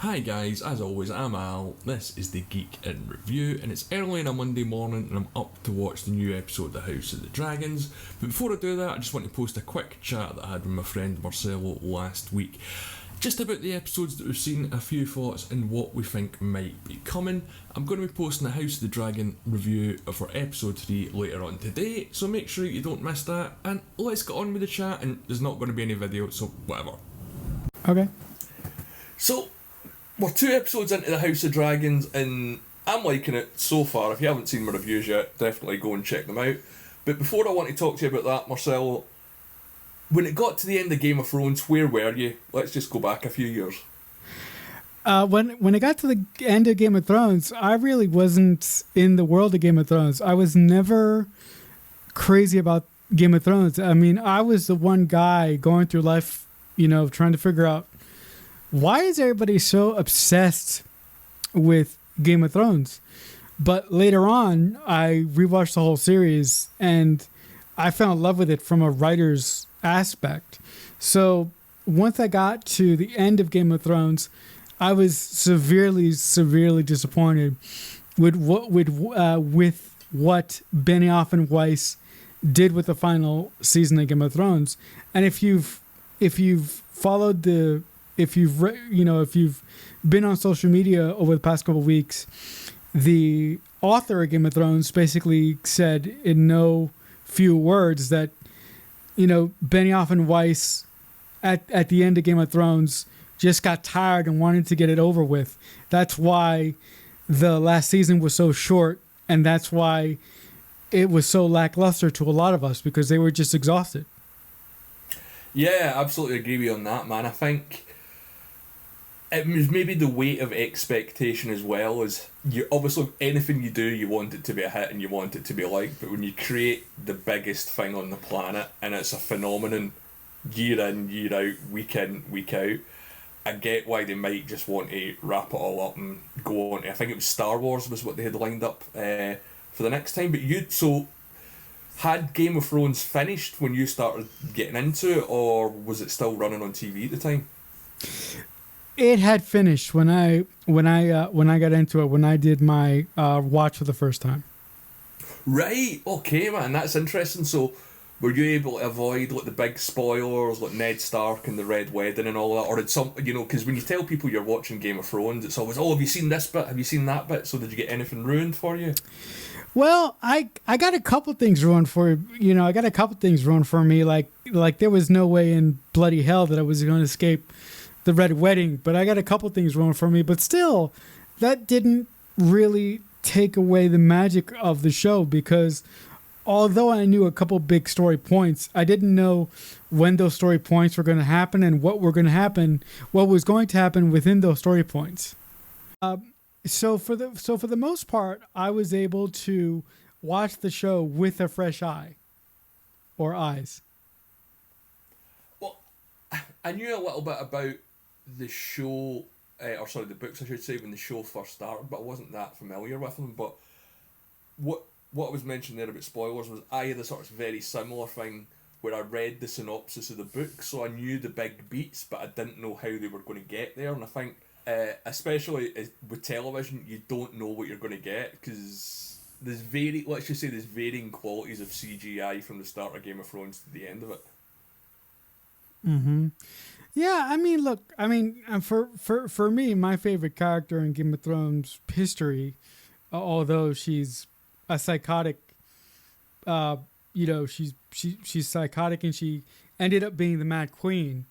Hi guys, as always, I'm Al. This is the Geek in Review, and it's early on a Monday morning, and I'm up to watch the new episode of The House of the Dragons. But before I do that, I just want to post a quick chat that I had with my friend Marcello last week. Just about the episodes that we've seen, a few thoughts, and what we think might be coming. I'm going to be posting the House of the Dragon review for episode 3 later on today, so make sure you don't miss that. And let's get on with the chat, and there's not going to be any video, so whatever. Okay. So, we're 2 episodes into the House of Dragons, and I'm liking it so far. If you haven't seen my reviews yet, definitely go and check them out. But before I want to talk to you about that, Marcello, when it got to the end of Game of Thrones, where were you? Let's just go back a few years. When it got to the end of Game of Thrones, I really wasn't in the world of Game of Thrones. I was never crazy about Game of Thrones. I mean, I was the one guy going through life, trying to figure out, why is everybody so obsessed with Game of Thrones? But later on, I rewatched the whole series and I fell in love with it from a writer's aspect. So once I got to the end of Game of Thrones, I was severely disappointed with what Benioff and Weiss did with the final season of Game of Thrones. And if you've followed if you've been on social media over the past couple of weeks, the author of Game of Thrones basically said in no few words that, Benioff and Weiss at the end of Game of Thrones just got tired and wanted to get it over with. That's why the last season was so short, and that's why it was so lackluster to a lot of us, because they were just exhausted. Yeah, I absolutely agree with you on that, man. I think it was maybe the weight of expectation as well. As you obviously, anything you do, you want it to be a hit and you want it to be liked. But when you create the biggest thing on the planet and it's a phenomenon, year in, year out, week in, week out, I get why they might just want to wrap it all up and go on to, I think it was Star Wars was what they had lined up for the next time. But had Game of Thrones finished when you started getting into it, or was it still running on TV at the time? It had finished when I got into it, when I did my watch for the first time. Right, okay, man, that's interesting. So, were you able to avoid the big spoilers, like Ned Stark and the Red Wedding and all that, or did some, because when you tell people you're watching Game of Thrones, it's always, have you seen this bit? Have you seen that bit? So, did you get anything ruined for you? Well, I got a couple things ruined for I got a couple things ruined for me. Like there was no way in bloody hell that I was going to escape the Red Wedding, but I got a couple things ruined for me. But still, that didn't really take away the magic of the show, because although I knew a couple big story points, I didn't know when those story points were going to happen and what was going to happen within those story points. So for the most part, I was able to watch the show with a fresh eye or eyes. Well, I knew a little bit about the show, the books I should say, when the show first started, but I wasn't that familiar with them. But what was mentioned there about spoilers was I had a sort of very similar thing where I read the synopsis of the book, so I knew the big beats, but I didn't know how they were going to get there. And I think, especially with television, you don't know what you're going to get, because there's varying qualities of CGI from the start of Game of Thrones to the end of it. Mm-hmm. Yeah, I mean, look, for me, my favorite character in Game of Thrones history, although she's a psychotic, she's psychotic and she ended up being the Mad Queen,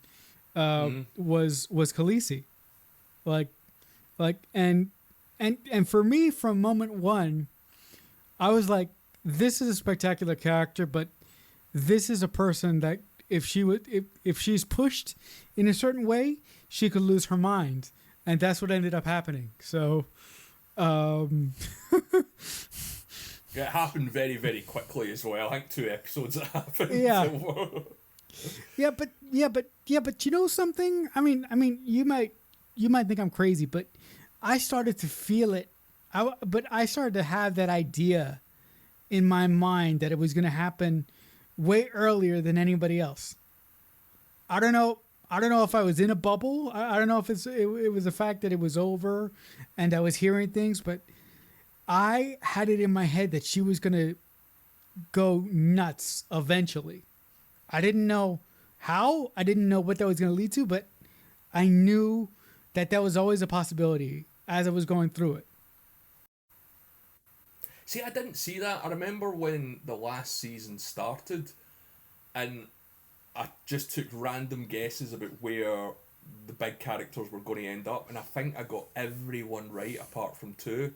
was Khaleesi. And for me, from moment one, I was like, this is a spectacular character, but this is a person that if she's pushed in a certain way, she could lose her mind, and that's what ended up happening. So, it happened very, very quickly as well. I think 2 episodes it happened. Yeah. But you know something? I mean, you might think I'm crazy, but I started to feel it. I started to have that idea in my mind that it was going to happen way earlier than anybody else. I don't know I don't know if I was in a bubble. I don't know if it was the fact that it was over and I was hearing things, but I had it in my head that she was going to go nuts eventually. I didn't know how, I didn't know what that was going to lead to, but I knew that that was always a possibility as I was going through it. See, I didn't see that. I remember when the last season started, and I just took random guesses about where the big characters were going to end up, and I think I got everyone right apart from two.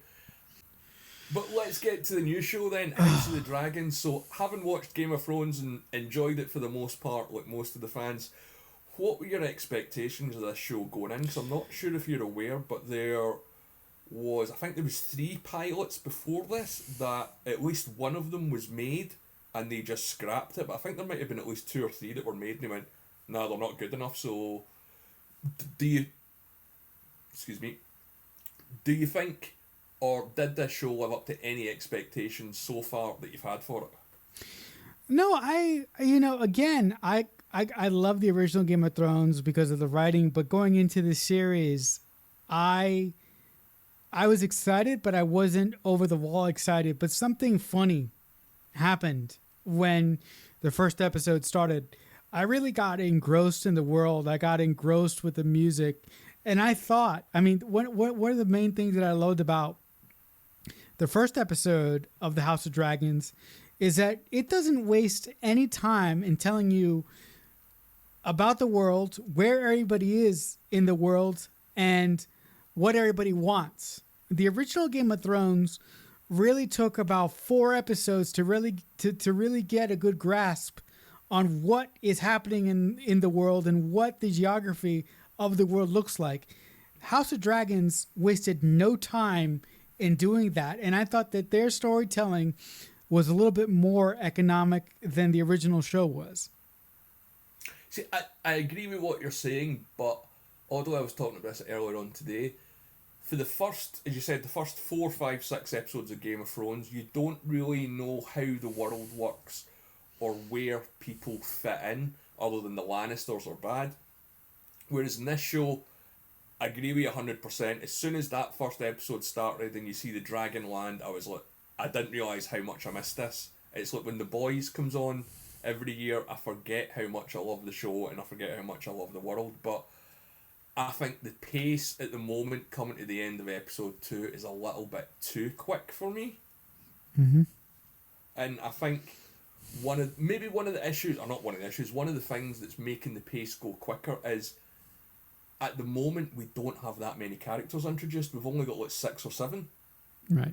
But let's get to the new show then, House of the Dragon. So, having watched Game of Thrones and enjoyed it for the most part, like most of the fans, what were your expectations of this show going in? So I'm not sure if you're aware, but I think there was 3 pilots before this that at least one of them was made and they just scrapped it. But I think there might have been at least 2 or 3 that were made and they went, nah, they're not good enough. So, do you think, or did this show live up to any expectations so far that you've had for it? No, again, I love the original Game of Thrones because of the writing, but going into this series, I was excited, but I wasn't over the wall excited. But something funny happened when the first episode started. I really got engrossed in the world. I got engrossed with the music. And I thought, one of the main things that I loved about the first episode of The House of Dragons is that it doesn't waste any time in telling you about the world, where everybody is in the world, and what everybody wants. The original Game of Thrones really took about 4 episodes to really get a good grasp on what is happening in the world and what the geography of the world looks like. House of Dragons wasted no time in doing that, and I thought that their storytelling was a little bit more economic than the original show was. See, I agree with what you're saying, but although I was talking about this earlier on today, for the first, as you said, the first 4, 5, 6 episodes of Game of Thrones, you don't really know how the world works or where people fit in, other than the Lannisters are bad. Whereas in this show, I agree with you 100%. As soon as that first episode started and you see the dragon land, I was like, I didn't realise how much I missed this. It's like when The Boys comes on every year, I forget how much I love the show and I forget how much I love the world. But I think the pace at the moment coming to the end of episode 2 is a little bit too quick for me. Mm-hmm. And I think one of the things that's making the pace go quicker is, at the moment, we don't have that many characters introduced. We've only got like 6 or 7. Right.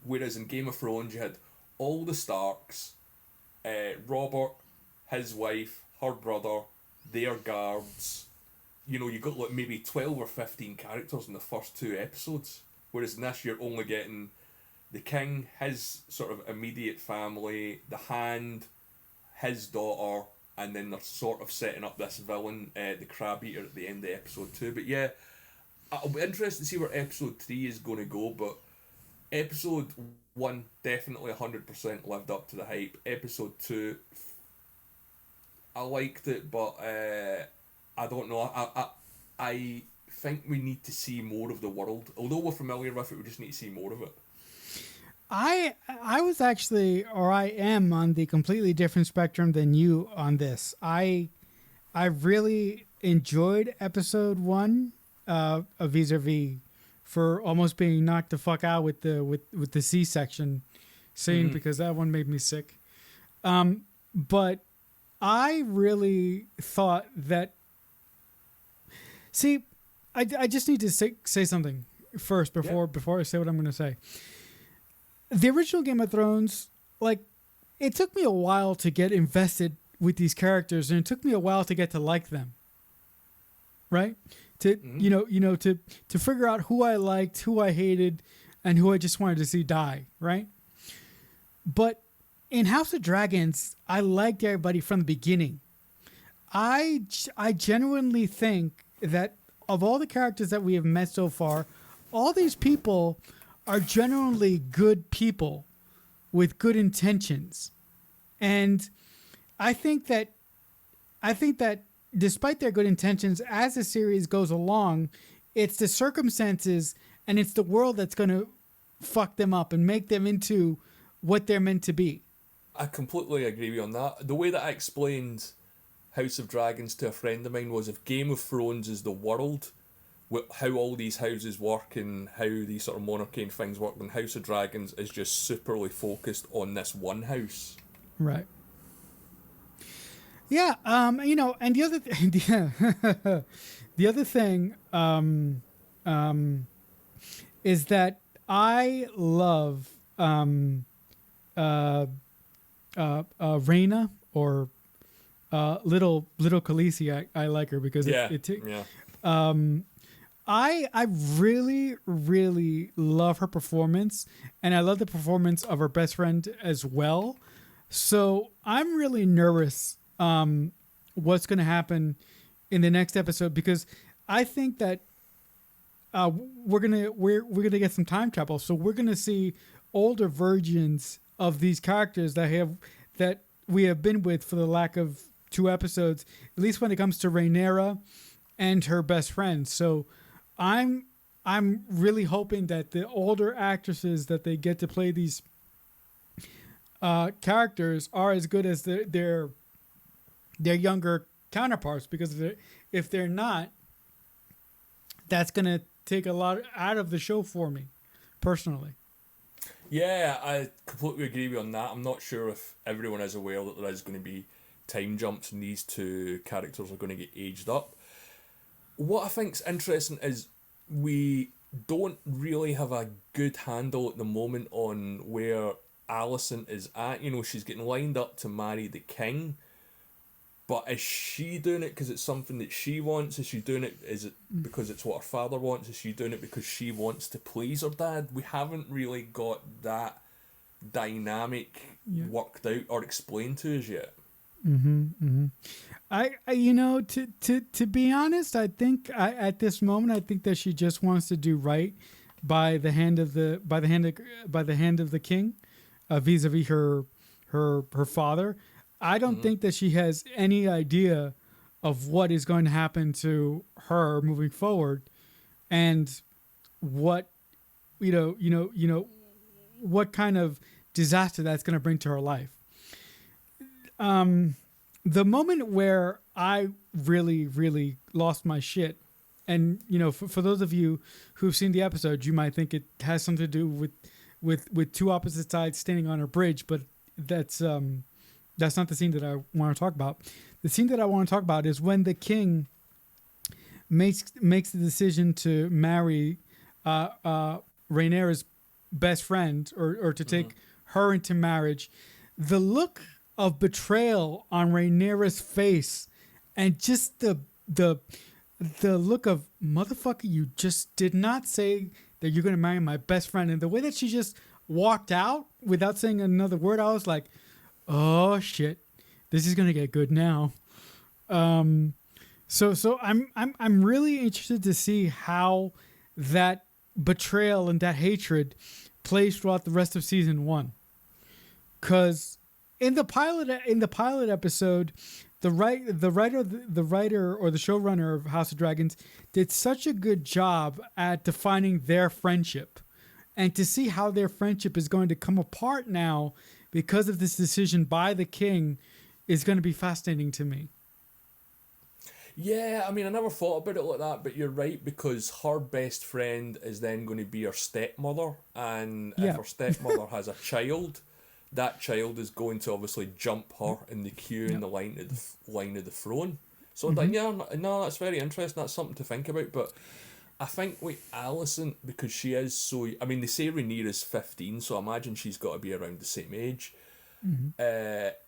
Whereas in Game of Thrones, you had all the Starks, Robert, his wife, her brother, their guards. You know, you got like maybe 12 or 15 characters in the first 2 episodes. Whereas in this, you're only getting the king, his sort of immediate family, the Hand, his daughter, and then they're sort of setting up this villain, the Crab Eater, at the end of episode 2. But yeah, I'll be interested to see where episode 3 is going to go, but episode 1 definitely 100% lived up to the hype. Episode 2, I liked it, but I don't know. I think we need to see more of the world. Although we're familiar with it, we just need to see more of it. I was actually, or I am, on the completely different spectrum than you on this. I really enjoyed episode 1 of Vis-a-Vis for almost being knocked the fuck out with the C-section scene, mm-hmm. because that one made me sick. But I really thought that. See, I just need to say something first before I say what I'm going to say. The original Game of Thrones, like, it took me a while to get invested with these characters, and it took me a while to get to like them. Right? To mm-hmm. to figure out who I liked, who I hated, and who I just wanted to see die, right? But in House of Dragons, I liked everybody from the beginning. I genuinely think that of all the characters that we have met so far, all these people are genuinely good people with good intentions. And I think that despite their good intentions, as the series goes along, it's the circumstances and it's the world that's going to fuck them up and make them into what they're meant to be. I completely agree with you on that. The way that I explained House of Dragons to a friend of mine was, if Game of Thrones is the world, how all these houses work and how these sort of monarchy and things work, then House of Dragons is just superly focused on this one house. Right. Yeah, you know, and the other the other thing is that I love Reina, or little Khaleesi. I like her because I really, really love her performance, and I love the performance of her best friend as well. So I'm really nervous what's going to happen in the next episode, because I think that we're gonna get some time travel. So we're gonna see older versions of these characters that we have been with for the lack of 2 episodes, at least when it comes to Rhaenyra and her best friend. So I'm really hoping that the older actresses that they get to play these characters are as good as their younger counterparts, because if they're not, that's gonna take a lot out of the show for me personally. Yeah, I completely agree with you on that. I'm not sure if everyone is aware that there is going to be time jumps and these 2 characters are going to get aged up. What I think's interesting is we don't really have a good handle at the moment on where Alicent is at. You know, she's getting lined up to marry the king, but is she doing it because it's something that she wants? Is she doing it, is it because it's what her father wants? Is she doing it because she wants to please her dad? We haven't really got that dynamic worked out or explained to us yet. I you know, to be honest, I think at this moment, I think that she just wants to do right by the hand of the king, vis-a-vis her father. I don't think that she has any idea of what is going to happen to her moving forward, and what what kind of disaster that's going to bring to her life. The moment where I really, really lost my shit, and you know, for those of you who've seen the episode, you might think it has something to do with 2 opposite sides standing on a bridge, but that's not the scene that I want to talk about. The scene that I want to talk about is when the king makes the decision to marry Rhaenyra's best friend, or to take her into marriage. The look of betrayal on Rhaenyra's face, and just the look of, motherfucker, you just did not say that you're going to marry my best friend, and the way that she just walked out without saying another word, I was like, oh shit, this is gonna get good now. So I'm really interested to see how that betrayal and that hatred plays throughout the rest of season 1. Cause in the pilot episode, the writer or the showrunner of House of Dragons did such a good job at defining their friendship, and to see how their friendship is going to come apart now because of this decision by the king is going to be fascinating to me. Yeah, I mean, I never thought about it like that, but you're right, because her best friend is then going to be her stepmother, and if her stepmother has a child, that child is going to obviously jump her in the queue in the line of the throne. So like, no, that's very interesting. That's something to think about. But I think with Alicent, because she is so, I mean, they say Rhaenyra's 15, so I imagine she's got to be around the same age.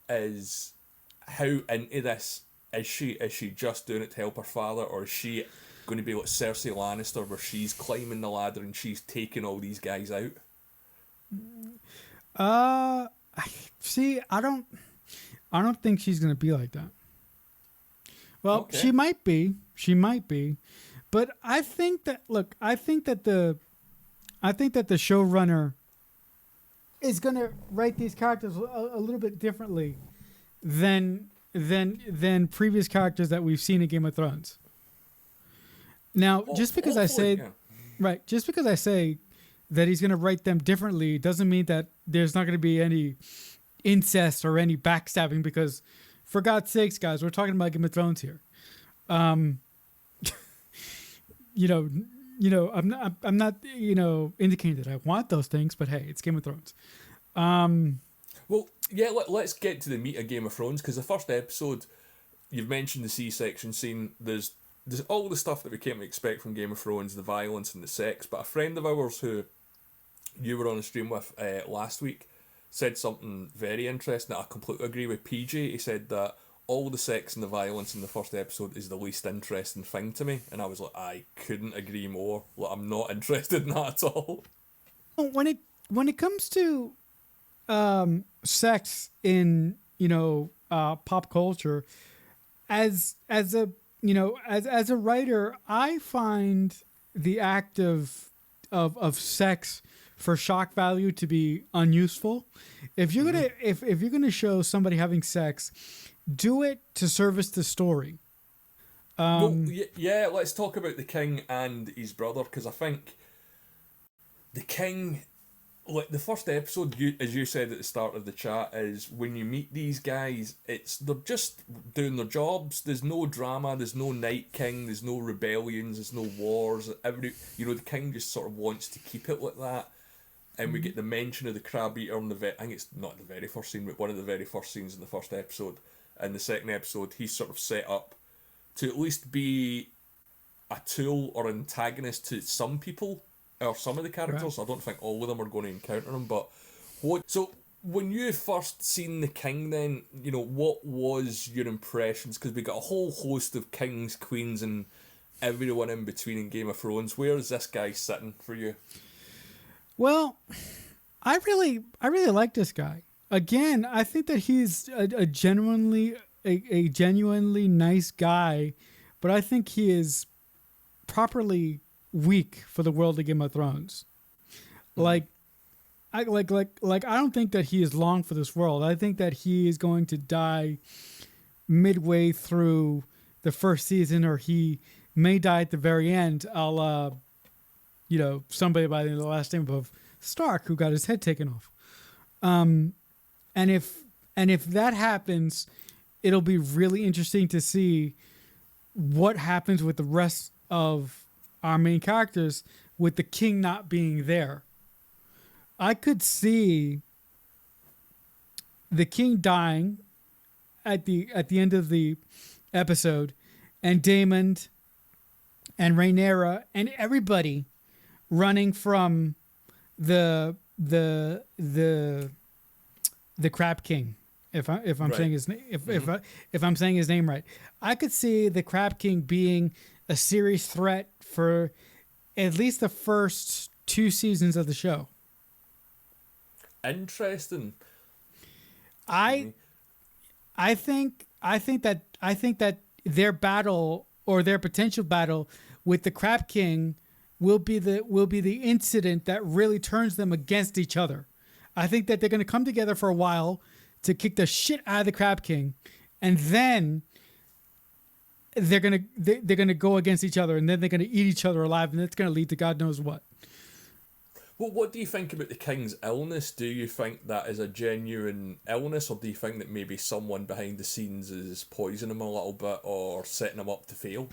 Is how into this is she? Is she just doing it to help her father, or is she going to be like Cersei Lannister, where she's climbing the ladder and she's taking all these guys out? See, I don't think she's going to be like that. Well, okay. She might be, but I think that the showrunner is going to write these characters a little bit differently than than previous characters that we've seen in Game of Thrones. Now, Well, just because I hopefully, say yeah. right, just because I say that he's going to write them differently doesn't mean that there's not going to be any incest or any backstabbing. Because, for God's sakes, guys, we're talking about Game of Thrones here. Um, you know, I'm not, indicating that I want those things, but hey, it's Game of Thrones. Well, yeah. Let's get to the meat of Game of Thrones, because the first episode, you've mentioned the C-section scene. There's all the stuff that we came to expect from Game of Thrones, the violence and the sex. But a friend of ours who you were on a stream with last week said something very interesting that I completely agree with. PJ, he said that all the sex and the violence in the first episode is the least interesting thing to me, and I was like, I couldn't agree more. Like, I'm not interested in that at all. When it comes to sex in pop culture, as a as a writer, I find the act of sex for shock value to be unuseful. If you're gonna if you're gonna show somebody having sex, do it to service the story. Well, yeah, let's talk about the king and his brother, because I think the king, like the first episode, as you said at the start of the chat, is when you meet these guys, they're just doing their jobs. There's no drama. There's no Night King. There's no rebellions. There's no wars. The king just sort of wants to keep it like that. And we get the mention of the crab eater in I think it's not the very first scene, but one of the very first scenes in the first episode. In the second episode, he's sort of set up to at least be a tool or antagonist to some people or some of the characters. Right. I don't think all of them are going to encounter him, but what? So when you first seen the king, then what was your impressions? Because we got a whole host of kings, queens, and everyone in between in Game of Thrones. Where is this guy sitting for you? Well, I really like this guy. Again, I think that he's a genuinely nice guy, but I think he is properly weak for the world of Game of Thrones. Like I don't think that he is long for this world. I think that he is going to die midway through the first season, or he may die at the very end, a la somebody by the last name of Stark who got his head taken off. And if that happens, it'll be really interesting to see what happens with the rest of our main characters with the king not being there. I could see the king dying at the end of the episode, and Daemon and Rhaenyra and everybody running from the Crab King. If I'm Right. saying his name, if I'm saying his name right, I could see the Crab King being a serious threat for at least the first 2 seasons of the show. Interesting. I think that their battle, or their potential battle with the Crab King, will be the incident that really turns them against each other. I think that they're going to come together for a while to kick the shit out of the Crab King, and then they're gonna go against each other, and then they're gonna eat each other alive, and that's gonna lead to God knows what. Well, what do you think about the king's illness? Do you think that is a genuine illness, or do you think that maybe someone behind the scenes is poisoning him a little bit or setting him up to fail?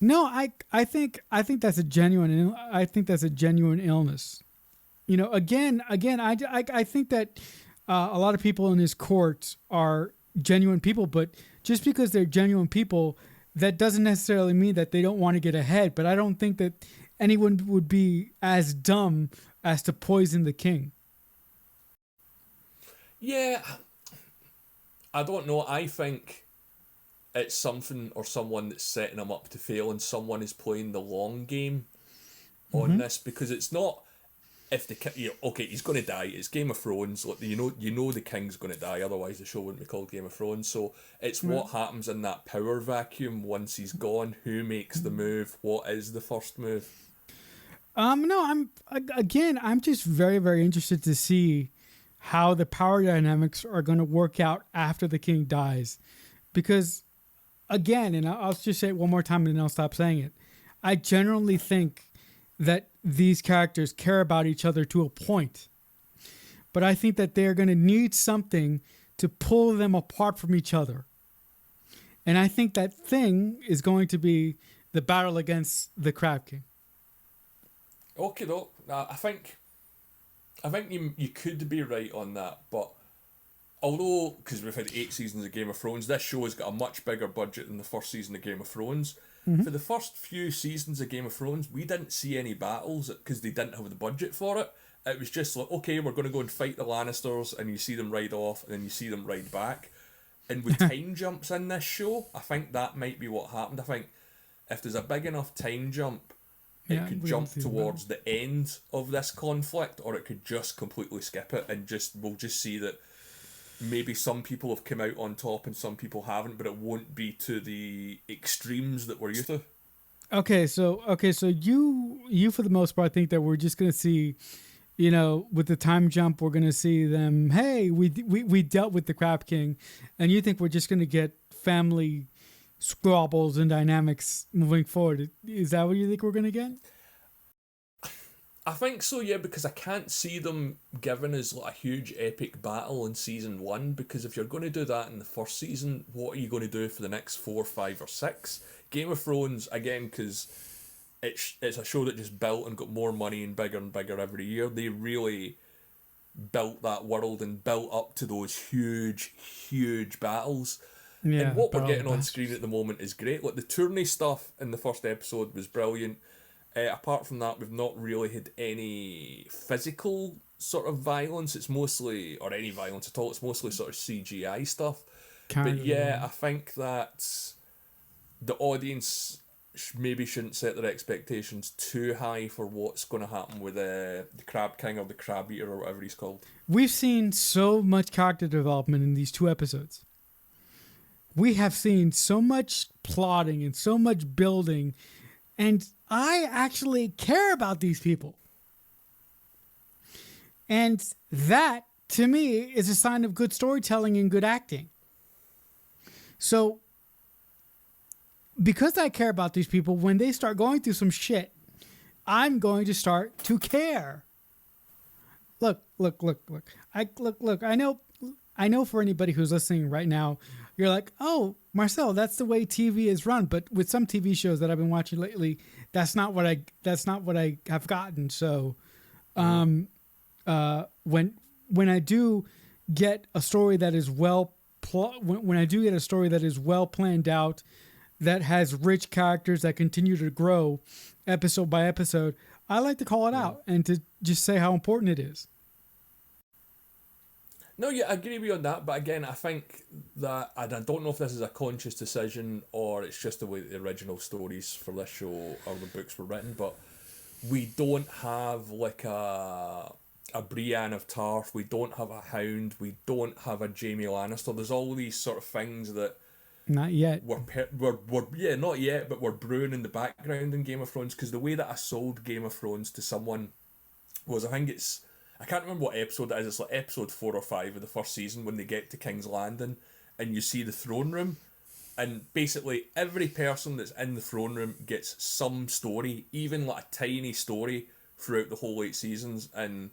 No, I think that's a genuine. I think that's a genuine illness. Again, I think that a lot of people in his court are genuine people, but just because they're genuine people, that doesn't necessarily mean that they don't want to get ahead. But I don't think that anyone would be as dumb as to poison the king. Yeah, I don't know. I think it's something or someone that's setting him up to fail, and someone is playing the long game on this, because it's not. If the king, okay, he's going to die. It's Game of Thrones. Like, you know the king's going to die. Otherwise, the show wouldn't be called Game of Thrones. So it's what happens in that power vacuum once he's gone. Who makes the move? What is the first move? No, I'm just very, very interested to see how the power dynamics are going to work out after the king dies. Because, again, and I'll just say it one more time and then I'll stop saying it. I generally think that these characters care about each other to a point. But I think that they're going to need something to pull them apart from each other. And I think that thing is going to be the battle against the Crab King. Okay, though. I think you could be right on that, but although, because we've had 8 seasons of Game of Thrones, this show has got a much bigger budget than the first season of Game of Thrones. For the first few seasons of Game of Thrones, we didn't see any battles because they didn't have the budget for it. It was just like, okay, we're going to go and fight the Lannisters, and you see them ride off, and then you see them ride back. And with time jumps in this show, I think that might be what happened. I think if there's a big enough time jump, it could jump towards the end of this conflict, or it could just completely skip it, and we'll just see that maybe some people have come out on top and some people haven't, but it won't be to the extremes that we're used to. Okay, so you for the most part think that we're just going to see, with the time jump, we're going to see them, hey, we dealt with the Crab King, and you think we're just going to get family squabbles and dynamics moving forward. Is that what you think we're going to get? I think so, yeah, because I can't see them giving us like a huge epic battle in season 1, because if you're going to do that in the first season, what are you going to do for the next 4, 5 or 6? Game of Thrones, again, because it's a show that just built and got more money and bigger every year. They really built that world and built up to those huge battles. Yeah, and what we're getting on screen at the moment is great. Like the tourney stuff in the first episode was brilliant. Apart from that, we've not really had any physical sort of violence. It's mostly, or any violence at all, it's mostly sort of CGI stuff. But yeah, I think that the audience maybe shouldn't set their expectations too high for what's going to happen with the Crab King or the Crab Eater or whatever he's called. We've seen so much character development in these 2 episodes. We have seen so much plotting and so much building, and I actually care about these people. And that, to me, is a sign of good storytelling and good acting. So, because I care about these people, when they start going through some shit, I'm going to start to care. Look. I know for anybody who's listening right now, you're like, oh, Marcel, that's the way TV is run. But with some TV shows that I've been watching lately, that's not what I have gotten. So, when I do get a story that is when I do get a story that is well planned out, that has rich characters that continue to grow episode by episode, I like to call it out and to just say how important it is. No, yeah, I agree with you on that, but again, I think that, and I don't know if this is a conscious decision or it's just the way the original stories for this show or the books were written, but we don't have like a Brienne of Tarth, we don't have a Hound, we don't have a Jaime Lannister. There's all these sort of things that not yet. We're not yet, but we're brewing in the background in Game of Thrones, because the way that I sold Game of Thrones to someone was, I can't remember what episode it is. It's like episode 4 or 5 of the first season when they get to King's Landing and you see the throne room, and basically every person that's in the throne room gets some story, even like a tiny story throughout the whole 8 seasons, and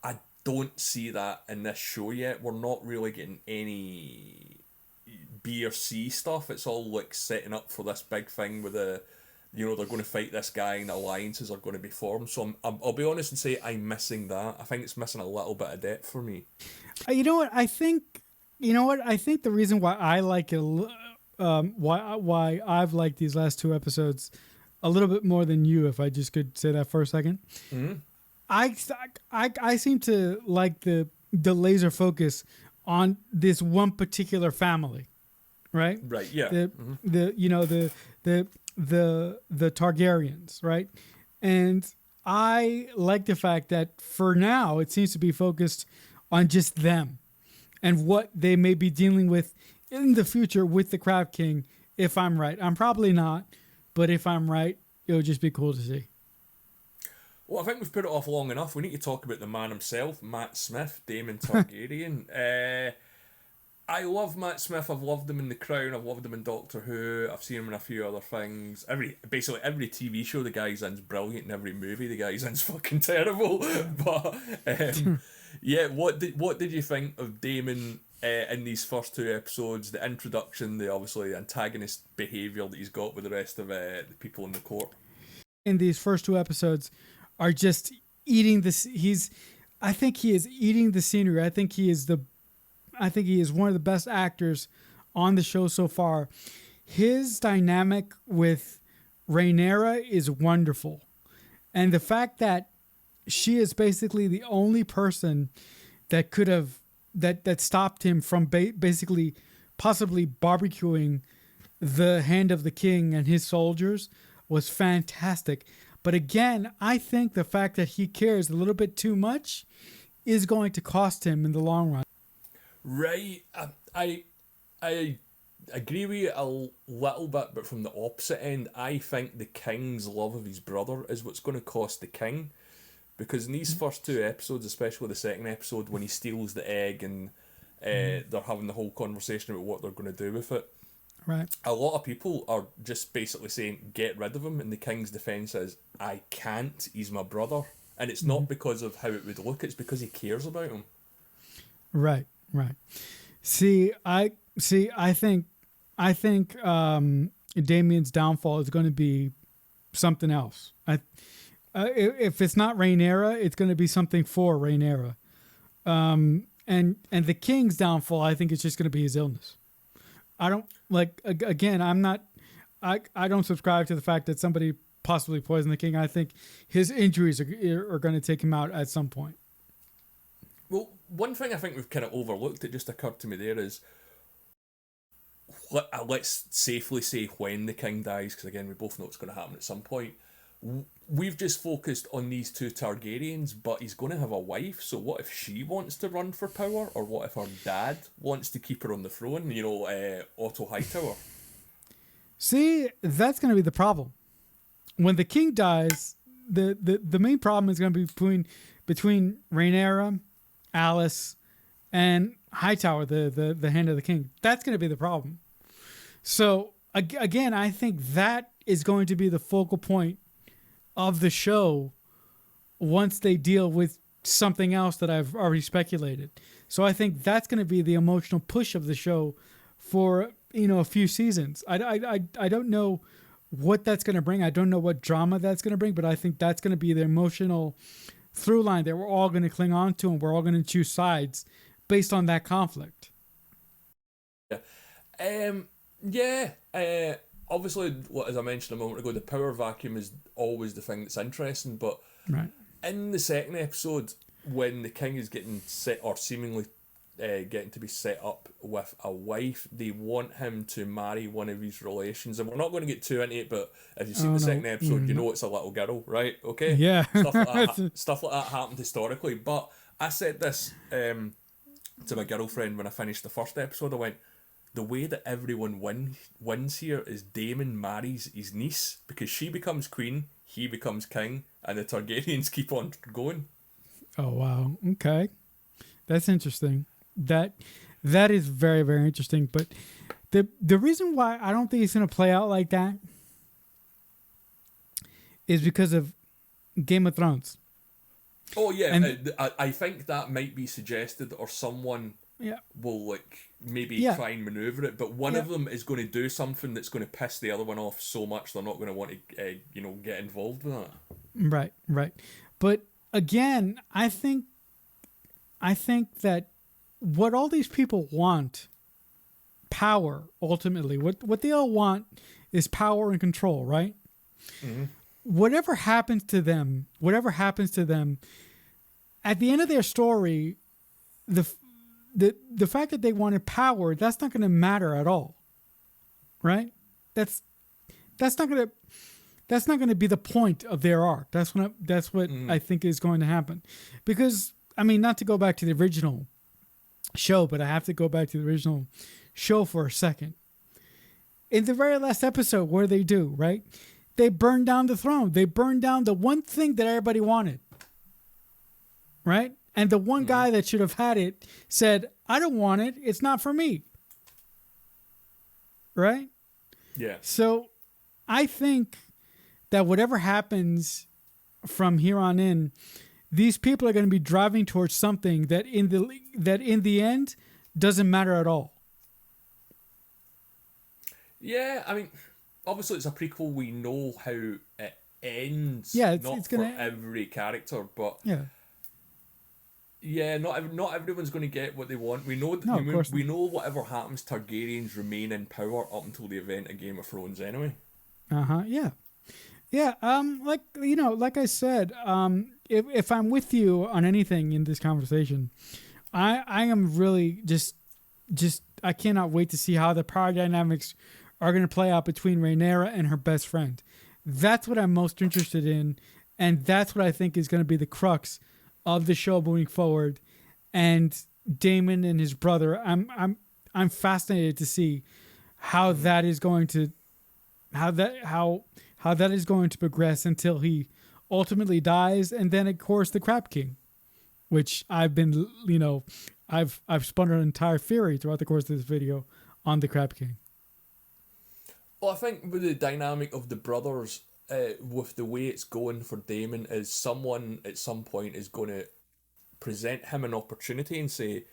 I don't see that in this show yet. We're not really getting any B or C stuff. It's all like setting up for this big thing with they're going to fight this guy and alliances are going to be formed. So I'll be honest and say I'm missing that. I think it's missing a little bit of depth for me. You know what? I think the reason why I like it, why I've liked these last 2 episodes a little bit more than you, if I just could say that for a second. Mm-hmm. I seem to like the laser focus on this one particular family, right? Right. Yeah. The Targaryens, right? And I like the fact that for now it seems to be focused on just them and what they may be dealing with in the future with the Crab King. If I'm right, I'm probably not, but if I'm right, it would just be cool to see. Well, I think we've put it off long enough. We need to talk about the man himself, Matt Smith, Daemon Targaryen. I love Matt Smith. I've loved him in The Crown. I've loved him in Doctor Who. I've seen him in a few other things. Basically every TV show the guy's in's brilliant, and every movie the guy's in's fucking terrible. But yeah, what did you think of Daemon in these first two episodes? The introduction, the obviously antagonist behaviour that he's got with the rest of the people in the court. In these first two episodes, are just eating this. I think he is eating the scenery. I think he is one of the best actors on the show so far. His dynamic with Rhaenyra is wonderful. And the fact that she is basically the only person that could have that stopped him from basically possibly barbecuing the hand of the king and his soldiers was fantastic. But again, I think the fact that he cares a little bit too much is going to cost him in the long run. Right, I agree with you a little bit, but from the opposite end, I think the king's love of his brother is what's going to cost the king, because in these first two episodes, especially the second episode when he steals the egg and they're having the whole conversation about what they're going to do with it, right? A lot of people are just basically saying get rid of him, and the king's defense is I can't, he's my brother, and it's not because of how it would look, it's because he cares about him. Right. I think Damien's downfall is going to be something else. If it's not Rhaenyra, it's going to be something for Rhaenyra. And the king's downfall, I think, is just going to be his illness. I don't subscribe to the fact that somebody possibly poisoned the king. I think his injuries are going to take him out at some point. Well, one thing I think we've kind of overlooked, it just occurred to me there, is let's safely say when the king dies, because again, we both know it's going to happen at some point. We've just focused on these two Targaryens, but he's going to have a wife, so what if she wants to run for power? Or what if her dad wants to keep her on the throne? Otto Hightower. See, that's going to be the problem. When the king dies, the main problem is going to be between Rhaenyra, Alice, and Hightower, the hand of the king. That's going to be the problem. So again, I think that is going to be the focal point of the show once they deal with something else that I've already speculated. So I think that's going to be the emotional push of the show for a few seasons. I don't know what that's going to bring. I don't know what drama that's going to bring, but I think that's going to be the emotional through line that we're all going to cling on to, and we're all going to choose sides based on that conflict. Obviously, as I mentioned a moment ago, the power vacuum is always the thing that's interesting, but right. In the second episode, when the king is getting set, or seemingly getting to be set up with a wife, they want him to marry one of his relations, and we're not going to get too into it, but if you've seen the second episode, you know it's a little girl, right? Okay? Yeah. Stuff like that happened historically, but I said this to my girlfriend when I finished the first episode. I went, the way that everyone wins here is Daemon marries his niece, because she becomes queen, he becomes king, and the Targaryens keep on going. Oh, wow. Okay. That's interesting. That is very, very interesting. But the reason why I don't think it's going to play out like that is because of Game of Thrones. Oh, yeah. And I think that might be suggested, or someone will maybe try and maneuver it, but one of them is going to do something that's going to piss the other one off so much they're not going to want to get involved with that. Right. But again, I think that what all these people want, power, ultimately, what they all want is power and control, right? Mm-hmm. Whatever happens to them, at the end of their story, the fact that they wanted power, that's not going to matter at all, right? That's not going to be the point of their arc. That's what I think is going to happen, because I mean, not to go back to the original show, but I have to go back to the original show for a second. In the very last episode, what do? Right? they burned down the throne. They burned down the one thing that everybody wanted. Right? And the one guy that should have had it said, I don't want it. It's not for me. Right? Yeah. So I think that whatever happens from here on in, these people are going to be driving towards something that in the end doesn't matter at all. Yeah, I mean, obviously it's a prequel. We know how it ends. Yeah, it's for every character, but yeah. Yeah, not everyone's going to get what they want. We know we know whatever happens, Targaryens remain in power up until the event of Game of Thrones anyway. Yeah. Yeah, like I said, if I'm with you on anything in this conversation, I am really just I cannot wait to see how the power dynamics are going to play out between Rhaenyra and her best friend. That's what I'm most interested in, and that's what I think is going to be the crux of the show moving forward. And Daemon and his brother, I'm fascinated to see how that is going to how that is going to progress until he ultimately dies, and then of course the Crab King, which I've been I've spun an entire theory throughout the course of this video on the Crab King. Well, I think with the dynamic of the brothers, with the way it's going for Daemon, is someone at some point is going to present him an opportunity and say,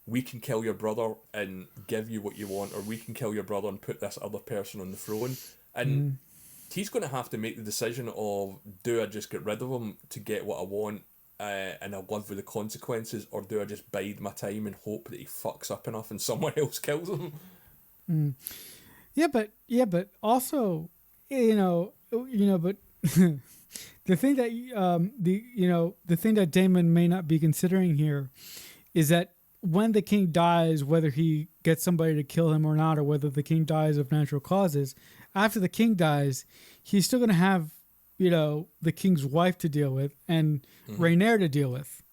we can kill your brother and give you what you want, or we can kill your brother and put this other person on the throne. And he's going to have to make the decision of, do I just get rid of him to get what I want and I'll live with the consequences, or do I just bide my time and hope that he fucks up enough and someone else kills him? Yeah, but also, but the thing that the thing that Daemon may not be considering here is that when the king dies, whether he gets somebody to kill him or not, or whether the king dies of natural causes, after the king dies, he's still going to have, the king's wife to deal with and Rhaenyra to deal with.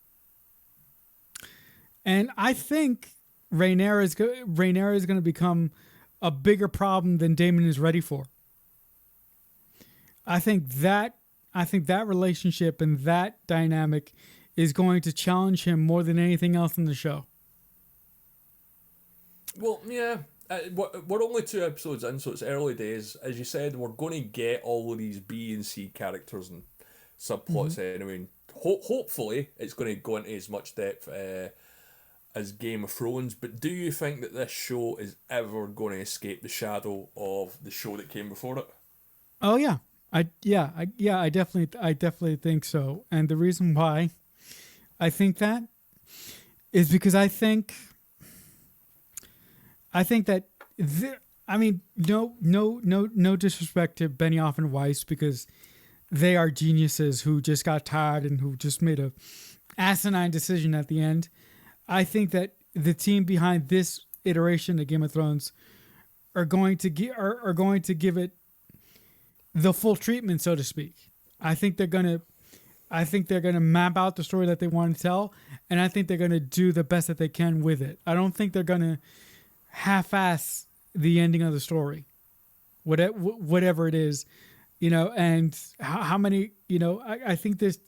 And I think Rhaenyra is going to become a bigger problem than Daemon is ready for. I think that relationship and that dynamic is going to challenge him more than anything else in the show. Well, yeah, we're only 2 episodes in, so it's early days. As you said, we're going to get all of these B and C characters and subplots anyway. And hopefully, it's going to go into as much depth as Game of Thrones. But do you think that this show is ever going to escape the shadow of the show that came before it? Oh yeah, I definitely think so. And the reason why I think that is because I think that no disrespect to Benioff and Weiss, because they are geniuses who just got tired and who just made a asinine decision at the end. I think that the team behind this iteration of Game of Thrones are going to give it the full treatment, so to speak. I think they're gonna map out the story that they want to tell, and I think they're gonna do the best that they can with it. I don't think they're gonna half-ass the ending of the story, whatever it is, and how many, I think this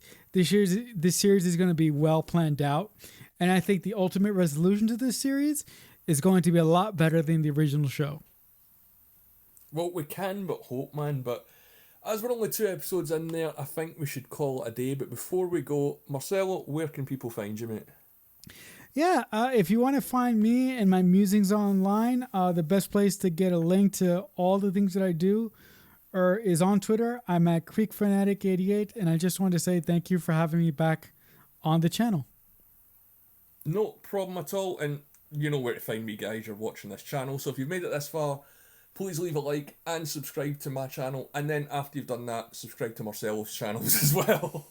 series is going to be well planned out, and I think the ultimate resolution to this series is going to be a lot better than the original show. Well, we can but hope, man, but as we're only 2 episodes in there, I think we should call it a day. But before we go, Marcello, where can people find you, mate? Yeah, if you want to find me and my musings online, the best place to get a link to all the things that I do is on Twitter. I'm at CreekFanatic88, and I just want to say thank you for having me back on the channel. No problem at all, and you know where to find me, guys. You're watching this channel, so if you've made it this far, please leave a like and subscribe to my channel, and then after you've done that, subscribe to Marcello's channels as well.